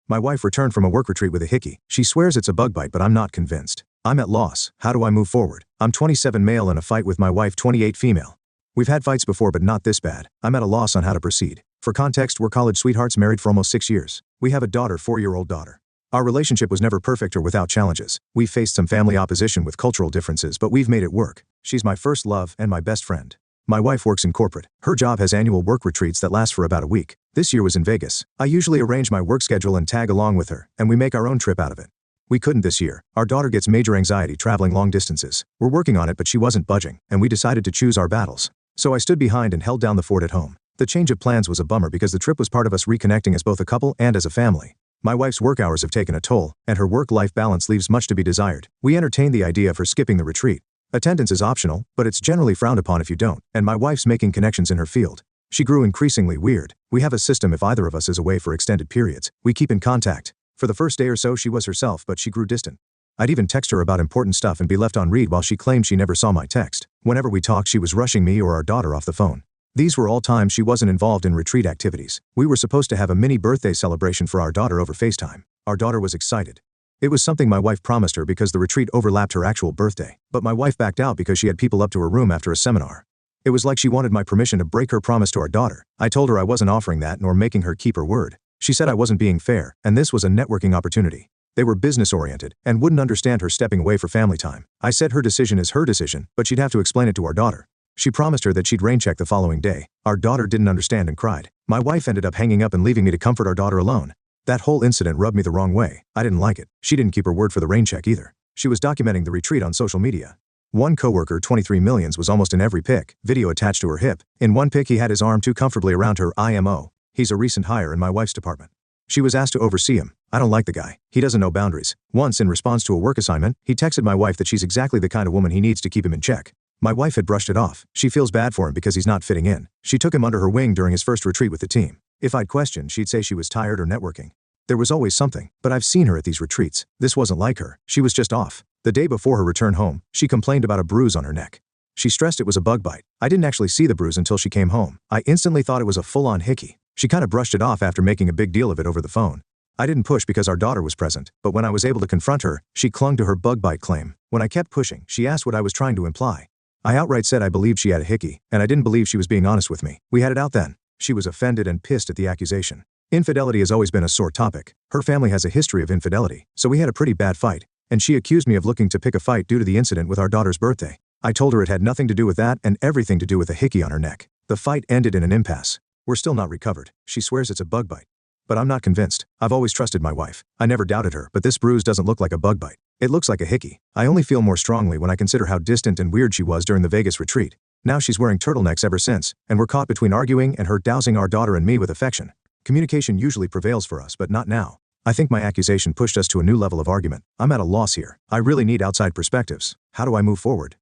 My wife returned from a work retreat with a hickey. She swears it's a bug bite, but I'm not convinced. I'm at loss. How do I move forward? I'm 27 male in a fight with my wife 28 female. We've had fights before, but not this bad. I'm at a loss on how to proceed. For context, we're college sweethearts married for almost 6 years. We have a daughter, 4-year-old daughter. Our relationship was never perfect or without challenges. We've faced some family opposition with cultural differences, but we've made it work. She's my first love and my best friend. My wife works in corporate. Her job has annual work retreats that last for about a week. This year was in Vegas. I usually arrange my work schedule and tag along with her, and we make our own trip out of it. We couldn't this year. Our daughter gets major anxiety traveling long distances. We're working on it, but she wasn't budging, and we decided to choose our battles. So I stood behind and held down the fort at home. The change of plans was a bummer because the trip was part of us reconnecting as both a couple and as a family. My wife's work hours have taken a toll, and her work-life balance leaves much to be desired. We entertained the idea of her skipping the retreat. Attendance is optional, but it's generally frowned upon if you don't, and my wife's making connections in her field. She grew increasingly weird. We have a system if either of us is away for extended periods. We keep in contact. For the first day or so she was herself, but she grew distant. I'd even text her about important stuff and be left on read while she claimed she never saw my text. Whenever we talked, she was rushing me or our daughter off the phone. These were all times she wasn't involved in retreat activities. We were supposed to have a mini birthday celebration for our daughter over FaceTime. Our daughter was excited. It was something my wife promised her because the retreat overlapped her actual birthday, but my wife backed out because she had people up to her room after a seminar. It was like she wanted my permission to break her promise to our daughter. I told her I wasn't offering that nor making her keep her word. She said I wasn't being fair, and this was a networking opportunity. They were business-oriented and wouldn't understand her stepping away for family time. I said her decision is her decision, but she'd have to explain it to our daughter. She promised her that she'd rain check the following day. Our daughter didn't understand and cried. My wife ended up hanging up and leaving me to comfort our daughter alone. That whole incident rubbed me the wrong way. I didn't like it. She didn't keep her word for the rain check either. She was documenting the retreat on social media. One coworker, 23 millions, was almost in every pic, video attached to her hip. In one pic he had his arm too comfortably around her IMO. He's a recent hire in my wife's department. She was asked to oversee him. I don't like the guy. He doesn't know boundaries. Once, in response to a work assignment, he texted my wife that she's exactly the kind of woman he needs to keep him in check. My wife had brushed it off. She feels bad for him because he's not fitting in. She took him under her wing during his first retreat with the team. If I'd questioned, she'd say she was tired or networking. There was always something, but I've seen her at these retreats. This wasn't like her. She was just off. The day before her return home, she complained about a bruise on her neck. She stressed it was a bug bite. I didn't actually see the bruise until she came home. I instantly thought it was a full-on hickey. She kind of brushed it off after making a big deal of it over the phone. I didn't push because our daughter was present, but when I was able to confront her, she clung to her bug bite claim. When I kept pushing, she asked what I was trying to imply. I outright said I believed she had a hickey, and I didn't believe she was being honest with me. We had it out then. She was offended and pissed at the accusation. Infidelity has always been a sore topic. Her family has a history of infidelity, so we had a pretty bad fight, and she accused me of looking to pick a fight due to the incident with our daughter's birthday. I told her it had nothing to do with that and everything to do with a hickey on her neck. The fight ended in an impasse. We're still not recovered. She swears it's a bug bite. But I'm not convinced. I've always trusted my wife. I never doubted her, but this bruise doesn't look like a bug bite. It looks like a hickey. I only feel more strongly when I consider how distant and weird she was during the Vegas retreat. Now she's wearing turtlenecks ever since, and we're caught between arguing and her dousing our daughter and me with affection. Communication usually prevails for us, but not now. I think my accusation pushed us to a new level of argument. I'm at a loss here. I really need outside perspectives. How do I move forward?